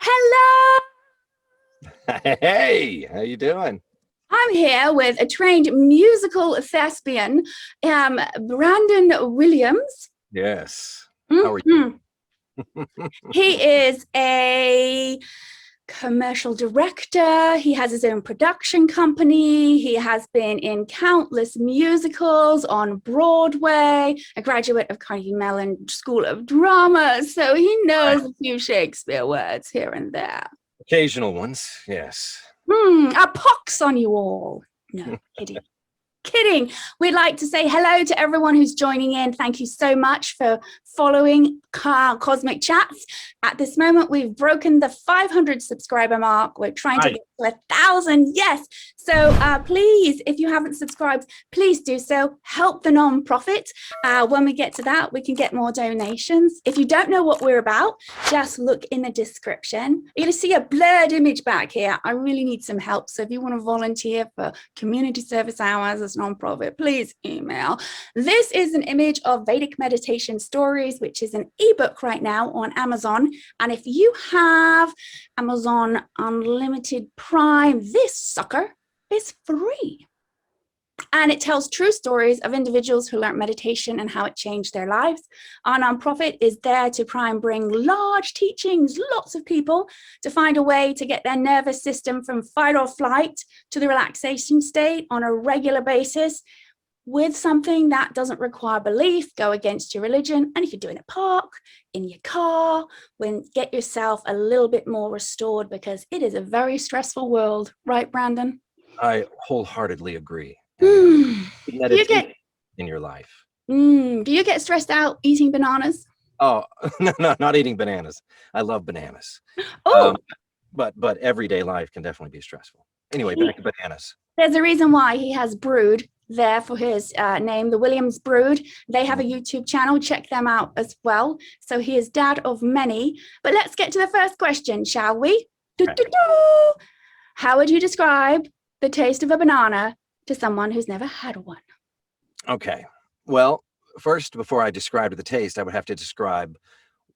Hello! Hey, how you doing? I'm here with a trained musical thespian, Brandon Williams. Yes. How are Mhm. you? He is a commercial director. He has his own production company. He has been in countless musicals on Broadway, a graduate of Carnegie Mellon School of Drama. So he knows a few Shakespeare words here and there. Occasional ones, yes. A pox on you all. No, kidding. Kidding. We'd like to say hello to everyone who's joining in. Thank you so much for following Cosmic Chats. At this moment, we've broken the 500 subscriber mark. We're trying to get to 1,000. Yes. So please, if you haven't subscribed, please do so. Help the nonprofit. When we get to that, we can get more donations. If you don't know what we're about, just look in the description. You're going to see a blurred image back here. I really need some help. So if you want to volunteer for community service hours as nonprofit, please email. This is an image of Vedic meditation stories, which is an ebook right now on Amazon. And if you have Amazon Unlimited Prime, this sucker is free. And it tells true stories of individuals who learned meditation and how it changed their lives. Our nonprofit is there to try and bring large teachings, lots of people, to find a way to get their nervous system from fight or flight to the relaxation state on a regular basis with something that doesn't require belief, go against your religion. And if you do it in a park, in your car, get yourself a little bit more restored, because it is a very stressful world. Right, Brandon? I wholeheartedly agree. Do you get in your life? Do you get stressed out eating bananas? Oh, no, not eating bananas. I love bananas. Oh, but everyday life can definitely be stressful. Anyway, back to bananas. There's a reason why he has Brood there for his name, the Williams Brood. They have a YouTube channel. Check them out as well. So he is dad of many. But let's get to the first question, shall we? Right. How would you describe the taste of a banana to someone who's never had one? Okay. Well, first, before I describe the taste, I would have to describe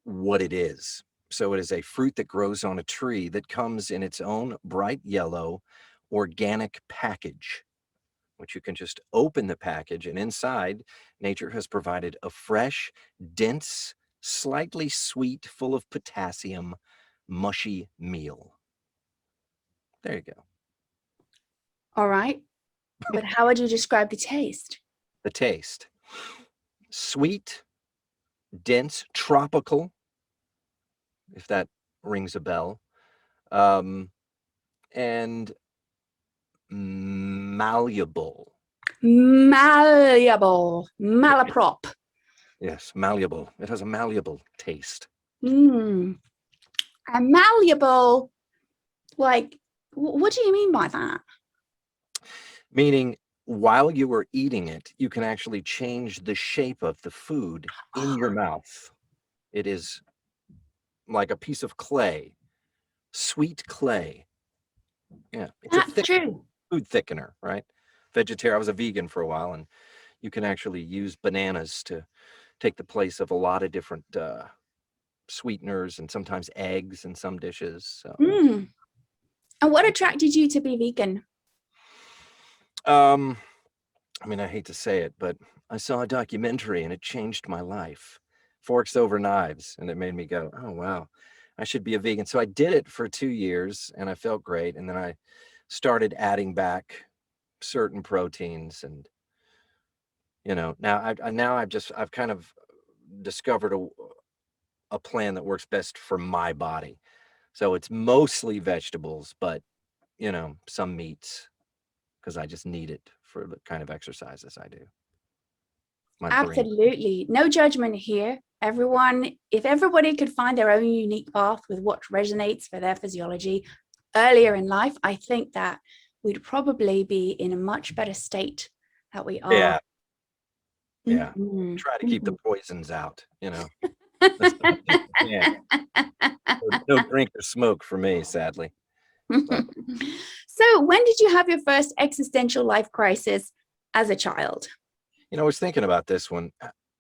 what it is. So it is a fruit that grows on a tree that comes in its own bright yellow organic package, which you can just open the package, and inside, nature has provided a fresh, dense, slightly sweet, full of potassium, mushy meal. There you go. All right. But how would you describe the taste? The taste. Sweet, dense, tropical, if that rings a bell, and malleable. Malaprop. Yes, malleable. It has a malleable taste. A malleable, like, what do you mean by that? Meaning, while you are eating it, you can actually change the shape of the food in your mouth. It is like a piece of clay, sweet clay. Yeah, it's That's true. Food thickener, right? Vegetarian. I was a vegan for a while, and you can actually use bananas to take the place of a lot of different sweeteners, and sometimes eggs in some dishes. So. And what attracted you to be vegan? I mean, I hate to say it, but I saw a documentary and it changed my life. Forks Over Knives, and it made me go, oh, wow, I should be a vegan. So I did it for 2 years and I felt great. And then I started adding back certain proteins, and, now I've kind of discovered a plan that works best for my body. So it's mostly vegetables, but, some meats, because I just need it for the kind of exercises I do. Absolutely. No judgment here. If everybody could find their own unique path with what resonates for their physiology earlier in life, I think that we'd probably be in a much better state that we are. Yeah. Yeah. Try to keep the poisons out, Yeah. No drink or smoke for me, sadly. So when did you have your first existential life crisis as a child? I was thinking about this one.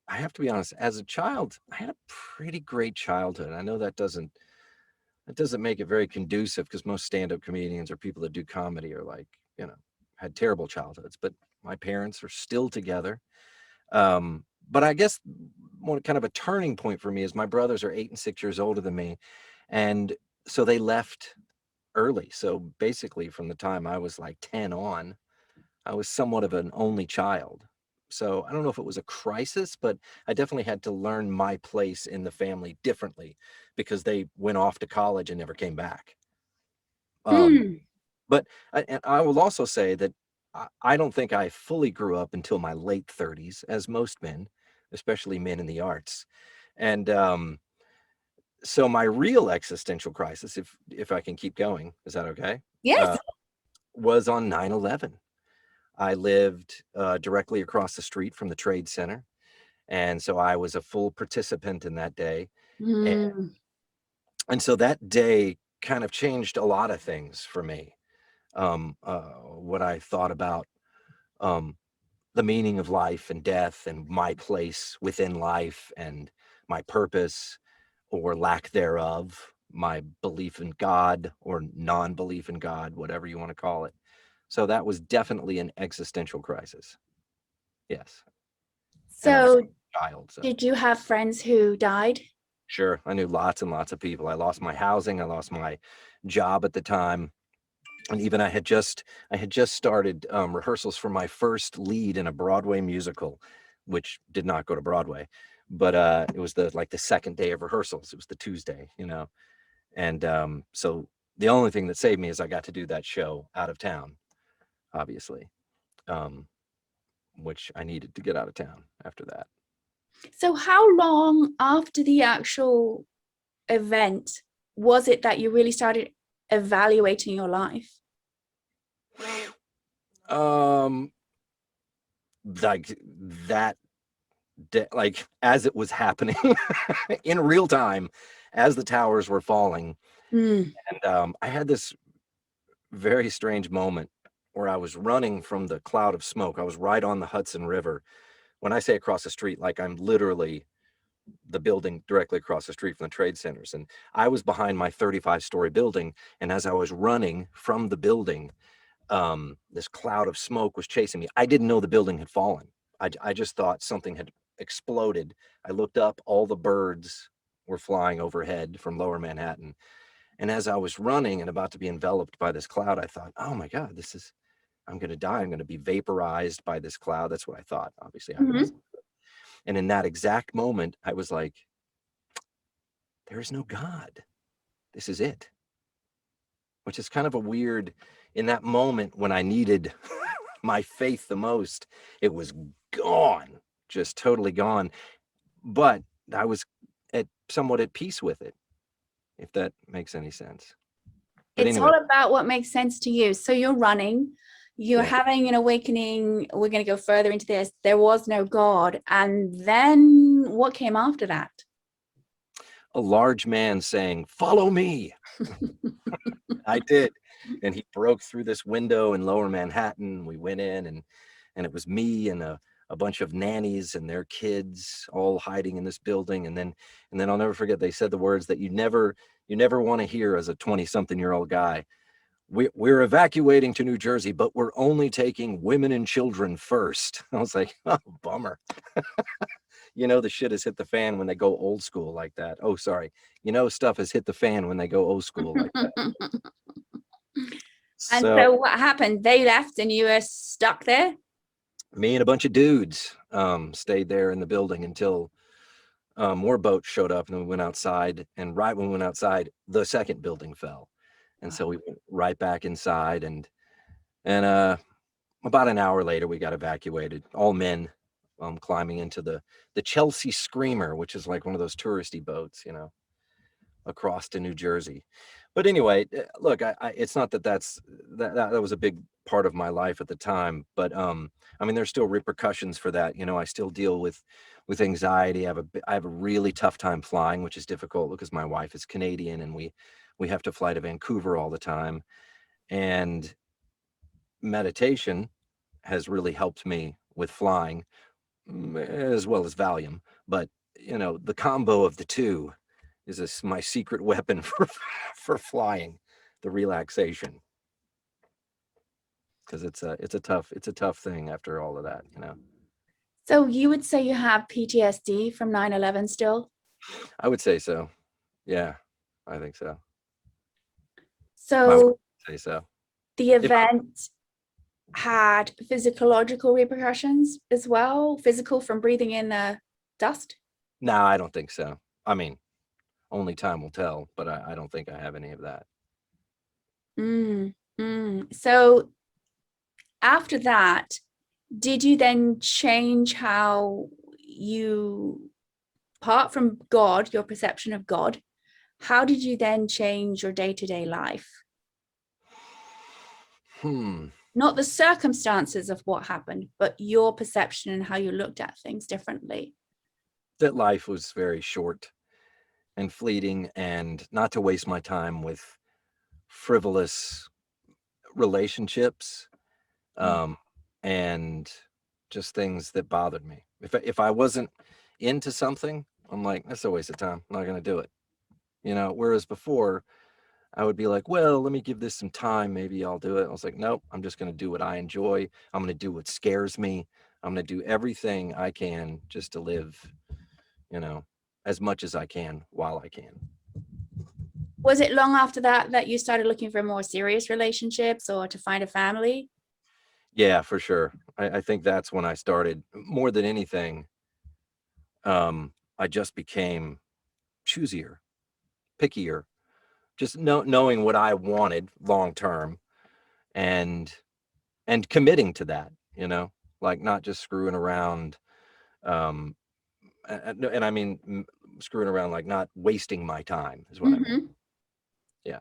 I have to be honest, as a child, I had a pretty great childhood. I know that doesn't It doesn't make it very conducive, because most stand-up comedians or people that do comedy are like, had terrible childhoods, but my parents are still together. But I guess one kind of a turning point for me is my brothers are 8 and 6 years older than me. And so they left early. So basically from the time I was like 10 on, I was somewhat of an only child. So I don't know if it was a crisis, but I definitely had to learn my place in the family differently, because they went off to college and never came back. Hmm. But and I will also say that I don't think I fully grew up until my late 30s, as most men, especially men in the arts. And so my real existential crisis, if I can keep going, is that okay? Yes. Was on 9/11. I lived directly across the street from the Trade Center. And so I was a full participant in that day. And, Hmm. and so that day kind of changed a lot of things for me. What I thought about um, the meaning of life and death, and my place within life, and my purpose or lack thereof, my belief in God or non-belief in God, whatever you want to call it. So that was definitely an existential crisis. Yes. And I was So a child. So did you have friends who died? sure, I knew lots and lots of people. I lost my housing. I lost my job at the time. And even I had just started rehearsals for my first lead in a Broadway musical, which did not go to Broadway, but it was the second day of rehearsals. It was the Tuesday, and so the only thing that saved me is I got to do that show out of town, obviously, um, which I needed to get out of town after that. So how long after the actual event was it that you really started evaluating your life? Um, like that, like as it was happening in real time, as the towers were falling. Mm. And I had this very strange moment where I was running from the cloud of smoke. I was right on the Hudson River. When I say across the street, like I'm literally the building directly across the street from the trade centers. And I was behind my 35-story building. And as I was running from the building, this cloud of smoke was chasing me. I didn't know the building had fallen. I just thought something had exploded. I looked up, all the birds were flying overhead from lower Manhattan. And as I was running and about to be enveloped by this cloud, I thought, oh my God, I'm going to die. I'm going to be vaporized by this cloud. That's what I thought. Obviously, I was. Mm-hmm. And in that exact moment, I was like, there is no God. This is it. Which is kind of a weird, in that moment when I needed my faith the most, it was gone, just totally gone. But I was somewhat at peace with it, if that makes any sense. But It's anyway, all about what makes sense to you. So you're running, you're yeah. having an awakening. We're going to go further into this. There was no God. And then what came after that? A large man saying, "Follow me." I did. And he broke through this window in lower Manhattan. We went in, and it was me and a bunch of nannies and their kids all hiding in this building. And then I'll never forget, they said the words that you never want to hear as a 20-something-year-old guy. We're evacuating to New Jersey, but we're only taking women and children first. I was like, oh, bummer. The shit has hit the fan when they go old school like that. Oh, sorry. Stuff has hit the fan when they go old school like that. And So so what happened? They left and you were stuck there? me and a bunch of dudes stayed there in the building until more boats showed up, and we went outside. And right when we went outside, the second building fell. And so we went right back inside, and about an hour later, we got evacuated. All men, climbing into the Chelsea Screamer, which is like one of those touristy boats, across to New Jersey. But anyway, look, it's not that was a big part of my life at the time, but I mean, there's still repercussions for that. I still deal with anxiety. I have a really tough time flying, which is difficult because my wife is Canadian, and we have to fly to Vancouver all the time. And meditation has really helped me with flying, as well as Valium. But the combo of the two is my secret weapon for flying, the relaxation. Because it's a tough thing after all of that, you know. So you would say you have PTSD from 9/11 still? I would say so. Yeah, I think so. I would So say so. the event had physiological repercussions as well, physical from breathing in the dust? No, I don't think so. I mean, only time will tell, but I don't think I have any of that. So after that, did you then change how you, apart from God, your perception of God, how did you then change your day-to-day life? Not the circumstances of what happened, but your perception and how you looked at things differently. That life was very short and fleeting, and not to waste my time with frivolous relationships, and just things that bothered me. If I wasn't into something, I'm like, that's a waste of time. I'm not going to do it. You know, whereas before I would be like, well, let me give this some time. Maybe I'll do it. I was like, nope, I'm just going to do what I enjoy. I'm going to do what scares me. I'm going to do everything I can just to live, you know, as much as I can while I can. Was it long after that that you started looking for more serious relationships or to find a family? Yeah, for sure. I think that's when I started more than anything. I just became choosier, pickier, just knowing what I wanted long term, and committing to that, you know, like not just screwing around. Um, and I mean screwing around, like not wasting my time is what I mean. Yeah.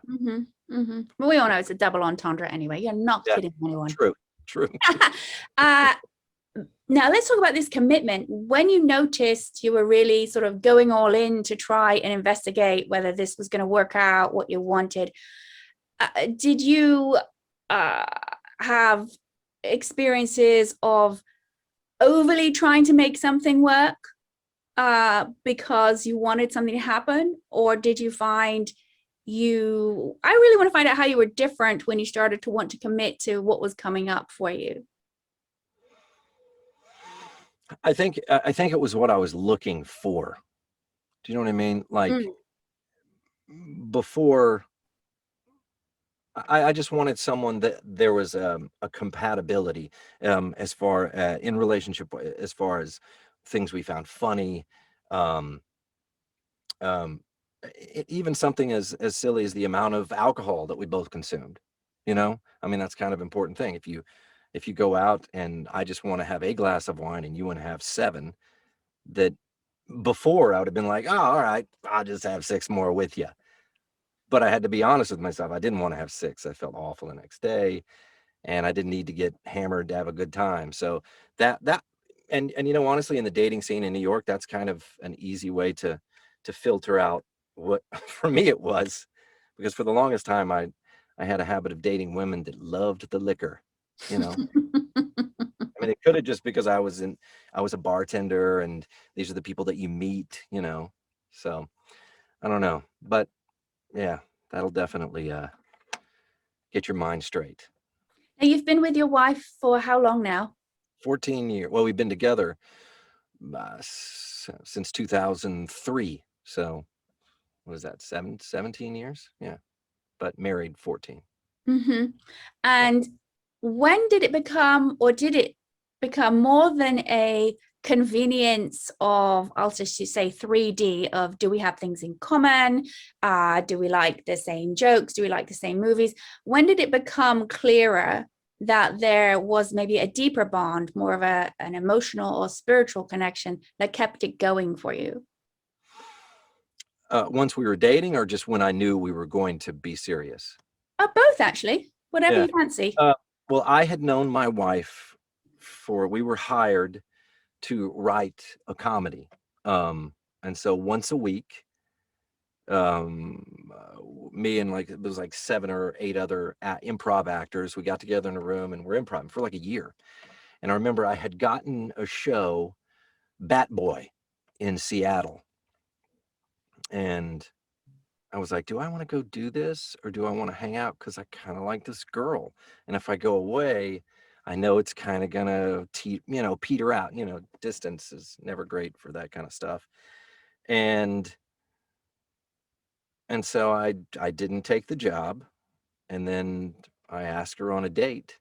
Well, we all know it's a double entendre anyway. You're not Yeah. kidding anyone. True. Now let's talk about this commitment. When you noticed you were really sort of going all in to try and investigate whether this was going to work out, what you wanted, did you have experiences of overly trying to make something work because you wanted something to happen? Or did you find I really want to find out how you were different when you started to want to commit to what was coming up for you? I think it was what I was looking for. Do you know what I mean? Like before, I just wanted someone that there was a compatibility, as far in relationship, as far as things we found funny, um, um, even something as silly as the amount of alcohol that we both consumed. You know, I mean, that's kind of important thing. If you go out and I just want to have a glass of wine and you want to have 7, that before I would have been like, oh, all right, I'll just have 6 more with you. But I had to be honest with myself. I didn't want to have 6. I felt awful the next day, and I didn't need to get hammered to have a good time. So that and you know, honestly, in the dating scene in New York, that's kind of an easy way to filter out what for me it was, because for the longest time I had a habit of dating women that loved the liquor, you know. I mean, it could have just because I was a bartender, and these are the people that you meet, you know. So I don't know, but yeah, that'll definitely get your mind straight. Now, you've been with your wife for how long now? 14 years. Well, we've been together since 2003. So what is that? 17 years? Yeah. But married 14. And when did it become, or did it become more than a convenience of, I'll just say 3D of, do we have things in common? Do we like the same jokes? Do we like the same movies? When did it become clearer that there was maybe a deeper bond, more of an emotional or spiritual connection that kept it going for you? Once we were dating, or just when I knew we were going to be serious? Both, actually, whatever Yeah. you fancy. Well, I had known my wife we were hired to write a comedy. And so once a week, me and it was like 7 or 8 other improv actors, we got together in a room and we're improv for like a year. And I remember I had gotten a show, Bat Boy, in Seattle. And I was like, do I want to go do this or do I want to hang out? Because I kind of like this girl. And if I go away, I know it's kind of gonna peter out. Distance is never great for that kind of stuff. And so I didn't take the job. And then I asked her on a date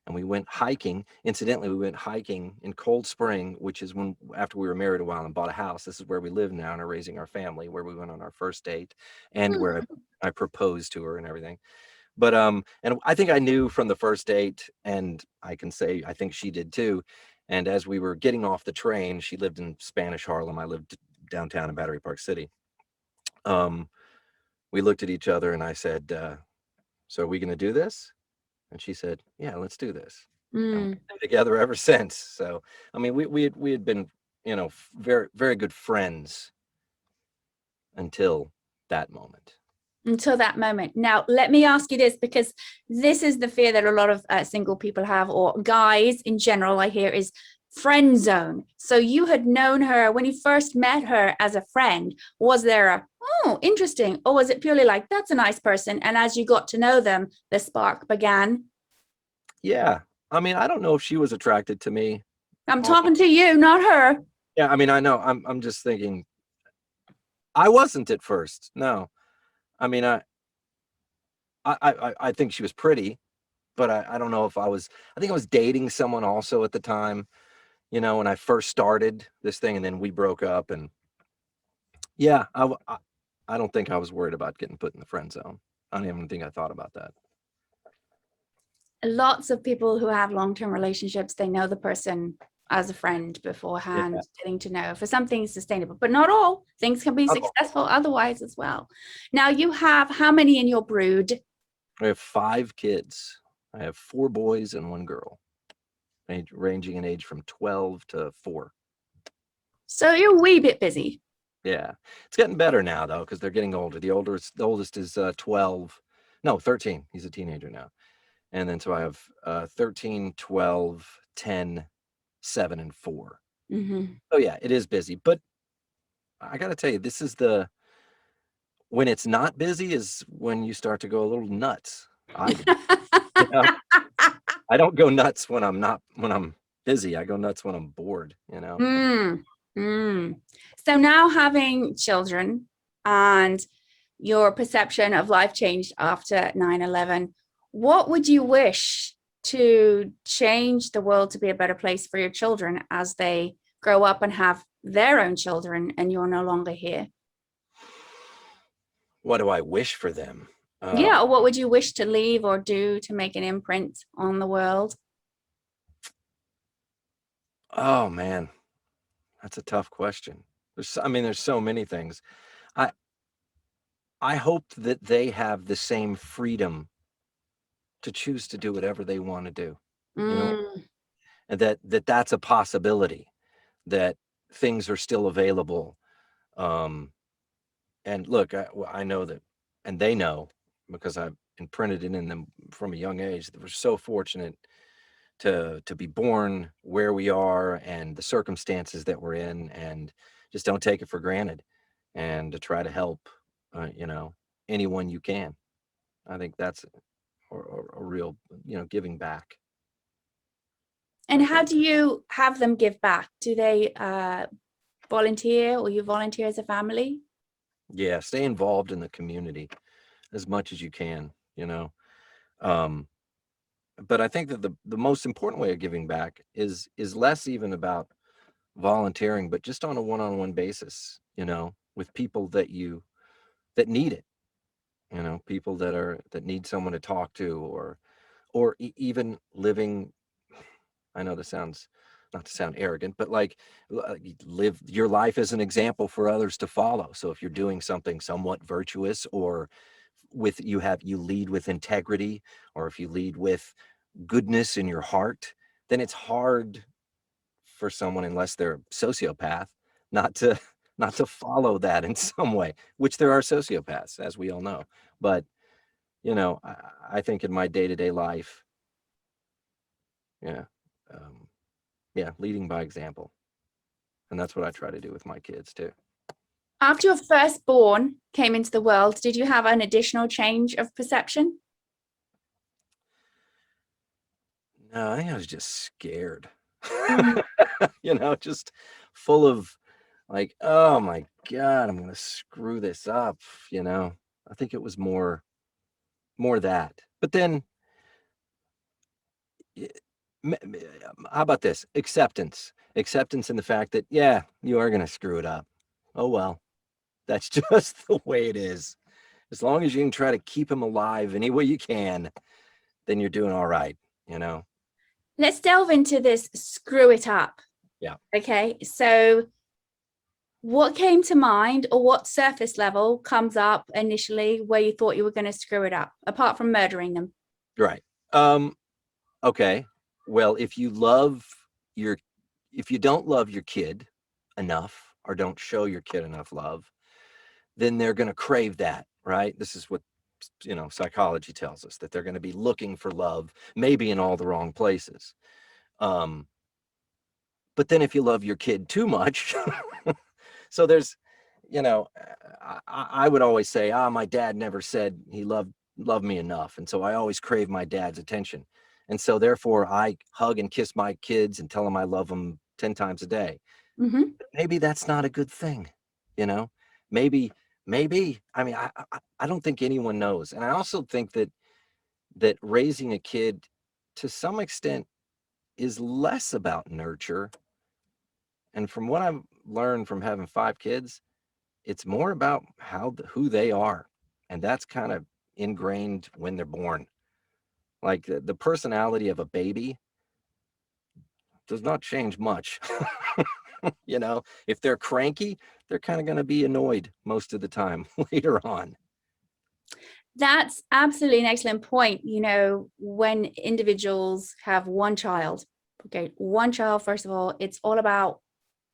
and we went hiking. Incidentally, we went hiking in Cold Spring, which is when after we were married a while and bought a house. This is where we live now and are raising our family, where we went on our first date and where I proposed to her and everything. But and I think I knew from the first date, and I can say I think she did too. And as we were getting off the train, she lived in Spanish Harlem. I lived downtown in Battery Park City. We looked at each other and I said, so are we going to do this? And she said, yeah, let's do this. And we've been together ever since. So, I mean, we had been, very, very good friends until that moment. Now, let me ask you this, because this is the fear that a lot of single people have, or guys in general, I hear, is friend zone. So you had known her when you first met her as a friend. Was there a, oh, interesting, or was it purely like, that's a nice person, and as you got to know them, the spark began? Yeah. I mean, I don't know if she was attracted to me. I'm talking to you, not her. Yeah, I mean, I know. I'm just thinking. I wasn't at first. No. I mean, I think she was pretty, but I don't know if I was. I think I was dating someone also at the time. When I first started this thing, and then we broke up. And yeah, I don't think I was worried about getting put in the friend zone. I don't even think I thought about that. Lots of people who have long-term relationships, they know the person as a friend beforehand, getting to know for something sustainable, but not all things can be successful otherwise as well. Now, you have how many in your brood? I have 5 kids. I have 4 boys and 1 girl, ranging in age from 12 to 4. So you're a wee bit busy. Yeah, it's getting better now though, because they're getting older. The oldest is 12, no, 13. He's a teenager now. And then so I have 13, 12, 10, 7, and 4. Oh yeah, it is busy. But I got to tell you, when it's not busy is when you start to go a little nuts. I do. I don't go nuts when I'm busy. I go nuts when I'm bored, So now, having children and your perception of life changed after 9/11, what would you wish to change the world to be a better place for your children as they grow up and have their own children and you're no longer here? What do I wish for them? Or what would you wish to leave or do to make an imprint on the world? Oh man, that's a tough question. There's so many things. I hope that they have the same freedom to choose to do whatever they want to do, and that's a possibility, that things are still available. And look, I know that, and they know, because I've imprinted it in them from a young age, that we're so fortunate to be born where we are and the circumstances that we're in, and just don't take it for granted, and to try to help, anyone you can. I think that's a real, giving back. And how do you have them give back? Do they volunteer, or you volunteer as a family? Yeah, stay involved in the community as much as you can, Um, but I think that the most important way of giving back is less even about volunteering, but just on a one-on-one basis, with people that need it, people that need someone to talk to, or even living. I know this sounds, not to sound arrogant, but like, live your life as an example for others to follow. So if you're doing something somewhat virtuous, or you lead with integrity, or if you lead with goodness in your heart, then it's hard for someone, unless they're a sociopath, not to not to follow that in some way, which there are sociopaths, as we all know. But I think in my day-to-day life, yeah, leading by example. And that's what I try to do with my kids too. After your firstborn came into the world, did you have an additional change of perception? No, I think I was just scared. Mm. Just full of like, oh my God, I'm gonna screw this up. I think it was more that. But then, y- how about this? Acceptance in the fact that, yeah, you are gonna screw it up. Oh well, that's just the way it is. As long as you can try to keep him alive any way you can, then you're doing all right. Let's delve into this screw it up. Yeah. Okay, so what came to mind, or what surface level comes up initially where you thought you were going to screw it up, apart from murdering them? Right. Okay. Well, if you don't love your kid enough, or don't show your kid enough love, then they're going to crave that, right? This is what, psychology tells us, that they're going to be looking for love, maybe in all the wrong places. But then if you love your kid too much, so there's, I would always say, my dad never said he loved me enough. And so I always crave my dad's attention. And so therefore I hug and kiss my kids and tell them I love them 10 times a day. Mm-hmm. Maybe that's not a good thing. You know, maybe, I mean, I don't think anyone knows. And I also think that raising a kid to some extent is less about nurture. And from what I've learned from having 5 kids, it's more about who they are. And that's kind of ingrained when they're born. Like the personality of a baby does not change much. If they're cranky, they're kind of going to be annoyed most of the time later on. That's absolutely an excellent point. When individuals have one child, okay, one child, first of all, it's all about,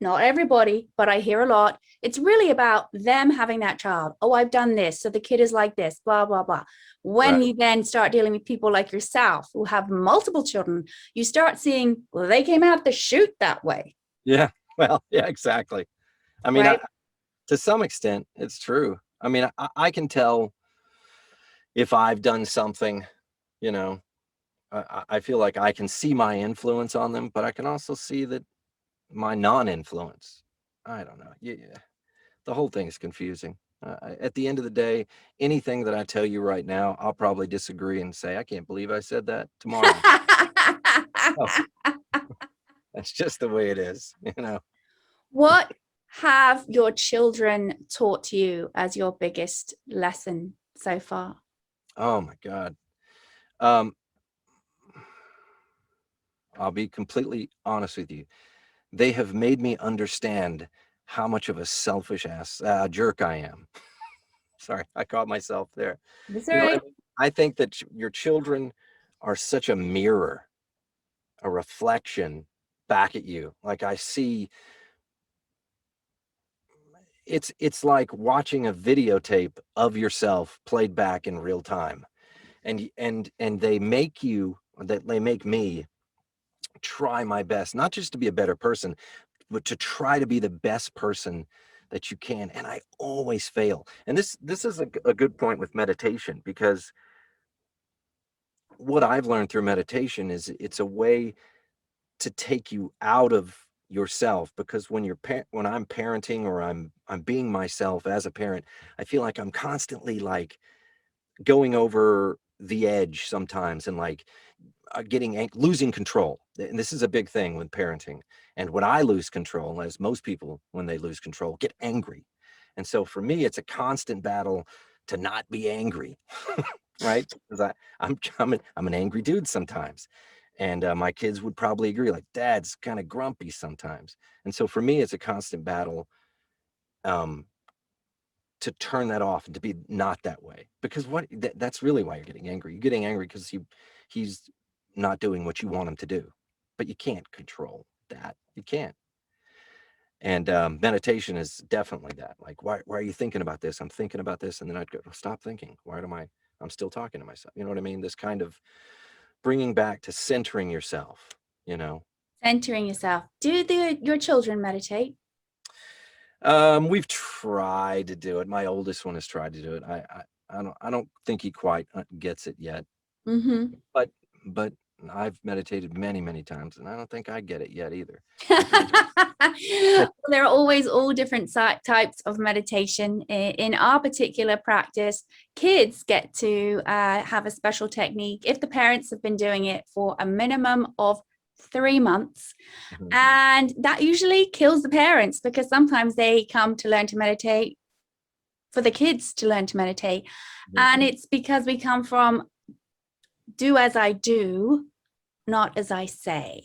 not everybody, but I hear a lot, it's really about them having that child. Oh, I've done this, so the kid is like this, blah, blah, blah. When Right. you then start dealing with people like yourself who have multiple children, you start seeing, well, they came out the chute that way. Yeah. Well, yeah, exactly. I mean, Right. to some extent, it's true. I mean, I can tell if I've done something, you know, I feel like I can see my influence on them, but I can also see that my non-influence. I don't know. Yeah, the whole thing is confusing. At the end of the day, anything that I tell you right now, I'll probably disagree and say, I can't believe I said that tomorrow. Oh, that's just the way it is. What have your children taught you as your biggest lesson so far? Oh my God. Um, I'll be completely honest with you. They have made me understand how much of a selfish ass jerk I am. Sorry, I caught myself there. That's You all know what I right. mean? I think that your children are such a mirror, a reflection back at you. Like I see, it's like watching a videotape of yourself played back in real time. And they make me try my best, not just to be a better person, but to try to be the best person that you can. And I always fail. And this is a good point with meditation, because what I've learned through meditation is it's a way to take you out of yourself. Because when I'm parenting, or I'm being myself as a parent, I feel like I'm constantly like going over the edge sometimes, and like losing control. And this is a big thing with parenting. And when I lose control, as most people, when they lose control, get angry. And so for me, it's a constant battle to not be angry, right? Because I'm an angry dude sometimes. And my kids would probably agree, like, Dad's kind of grumpy sometimes. And so for me, it's a constant battle um, to turn that off and to be not that way. Because that's really why you're getting angry. You're getting angry because he's not doing what you want him to do. But you can't control that. You can't. And meditation is definitely that. Like, why are you thinking about this? I'm thinking about this. And then I'd go, stop thinking. I'm still talking to myself. You know what I mean? This kind of bringing back to centering yourself. Centering yourself. Do your children meditate? We've tried to do it. My oldest one has tried to do it. I don't think he quite gets it yet. Mm-hmm. But I've meditated many, many times, and I don't think I get it yet either. There are always all different types of meditation. In our particular practice, kids get to have a special technique if the parents have been doing it for a minimum of 3 months. Mhm. And that usually kills the parents, because sometimes they come to learn to meditate for the kids to learn to meditate. And it's because we come from do as I do, not as I say.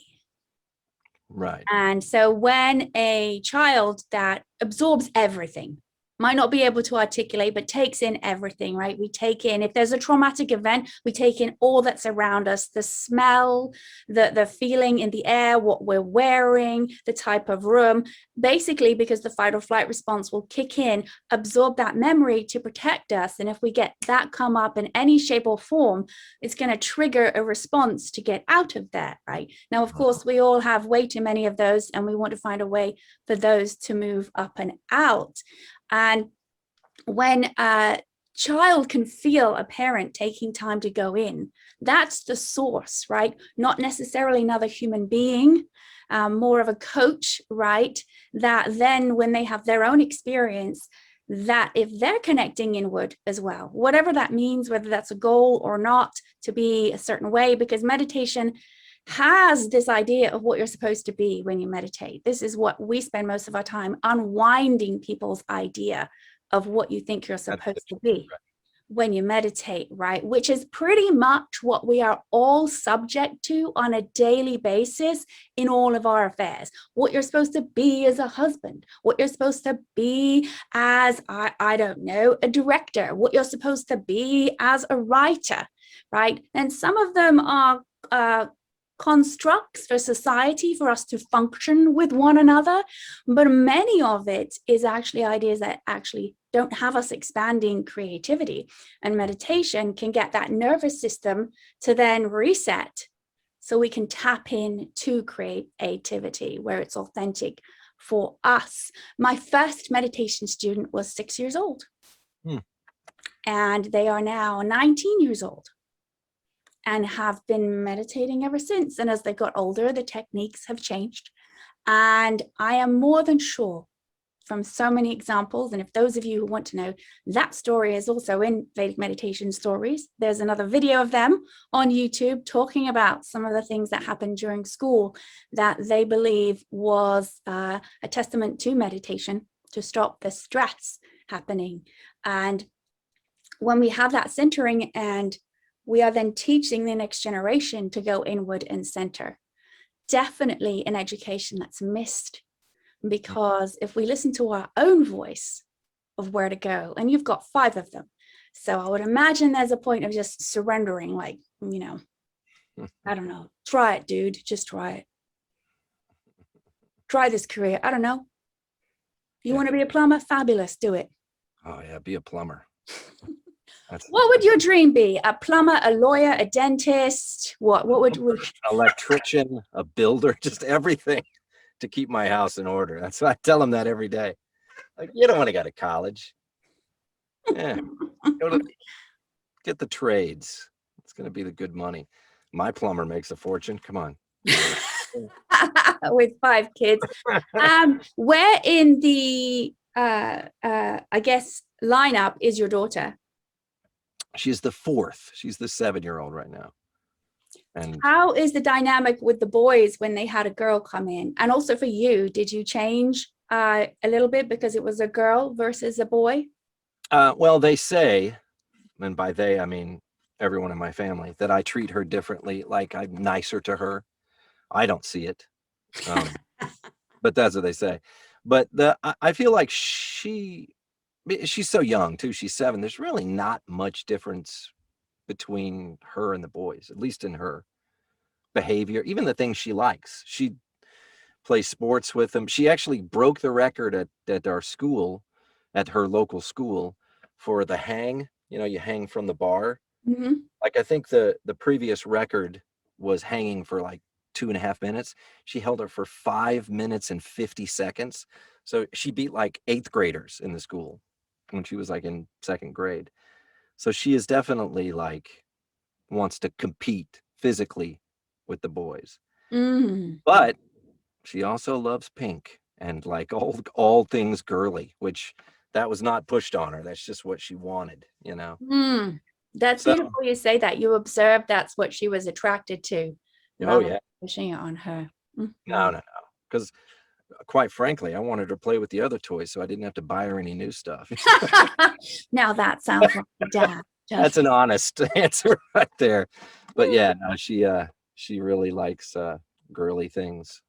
Right. And so when a child that absorbs everything, might not be able to articulate, but takes in everything, right? We take in, if there's a traumatic event, we take in all that's around us, the smell, the feeling in the air, what we're wearing, the type of room, basically because the fight or flight response will kick in, absorb that memory to protect us. And if we get that come up in any shape or form, it's going to trigger a response to get out of that, right? Now, of course, we all have way too many of those, and we want to find a way for those to move up and out. And when a child can feel a parent taking time to go in, that's the source, right? Not necessarily another human being, more of a coach, right? That then when they have their own experience, that if they're connecting inward as well, whatever that means, whether that's a goal or not, to be a certain way, because meditation has this idea of what you're supposed to be when you meditate. This is what we spend most of our time, unwinding people's idea of what you think you're supposed to be when you meditate, right? Which is pretty much what we are all subject to on a daily basis in all of our affairs. What you're supposed to be as a husband, what you're supposed to be as, I don't know, a director, what you're supposed to be as a writer, right? And some of them are constructs for society for us to function with one another, but many of it is actually ideas that actually don't have us expanding creativity. And meditation can get that nervous system to then reset so we can tap in to creativity where it's authentic for us. My first meditation student was 6 years old, and they are now 19 years old and have been meditating ever since. And as they got older, the techniques have changed. And I am more than sure from so many examples, and if those of you who want to know, that story is also in Vedic Meditation Stories. There's another video of them on YouTube talking about some of the things that happened during school that they believe was a testament to meditation to stop the stress happening. And when we have that centering, and we are then teaching the next generation to go inward and center, definitely an education that's missed, because if we listen to our own voice of where to go, and you've got 5 of them, so I would imagine there's a point of just surrendering, like, you know, I don't know, try it, dude, just try it. Try this career. I don't know. You want to be a plumber? Fabulous, do it. Oh yeah, be a plumber. What would your dream be? A plumber, a lawyer, a dentist? What would electrician, a builder, just everything to keep my house in order. That's why I tell them that every day. Like, you don't want to go to college. Yeah, get the trades. It's going to be the good money. My plumber makes a fortune. Come on. With 5 kids. Where in the I guess lineup is your daughter? She's the 4th. She's the 7-year-old right now. And how is the dynamic with the boys when they had a girl come in? And also for you, did you change a little bit because it was a girl versus a boy? Well, they say, and by they I mean everyone in my family, that I treat her differently, like I'm nicer to her. I don't see it, but that's what they say. But I feel like she's so young too. She's 7. There's really not much difference between her and the boys, at least in her behavior, even the things she likes. She plays sports with them. She actually broke the record at our school, at her local school, for the hang. You know, you hang from the bar. Mm-hmm. Like, I think the previous record was hanging for like 2.5 minutes. She held her for 5 minutes and 50 seconds. So she beat like 8th graders in the school when she was like in 2nd grade. So she is definitely like wants to compete physically with the boys. But she also loves pink and like all things girly, which that was not pushed on her. That's just what she wanted, you know. That's So, beautiful you say that. You observed that's what she was attracted to. oh yeah. Pushing it on her. No. Because quite frankly, I wanted her to play with the other toys so I didn't have to buy her any new stuff. Now that sounds like a dad. That's an honest answer right there. But yeah, no, she really likes girly things.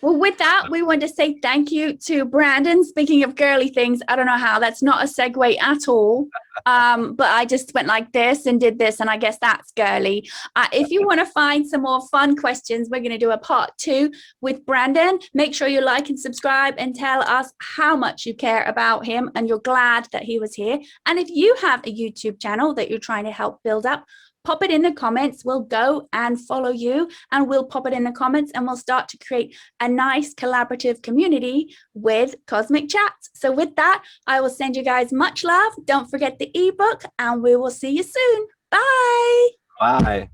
Well, with that, we want to say thank you to Brandon. Speaking of girly things, I don't know how, that's not a segue at all. But I just went like this and did this, and I guess that's girly. If you want to find some more fun questions, we're going to do a part 2 with Brandon. Make sure you like and subscribe and tell us how much you care about him and you're glad that he was here. And if you have a YouTube channel that you're trying to help build up, pop it in the comments. We'll go and follow you, and we'll pop it in the comments, and we'll start to create a nice collaborative community with Cosmic Chats. So with that, I will send you guys much love. Don't forget the ebook, and we will see you soon. Bye. Bye.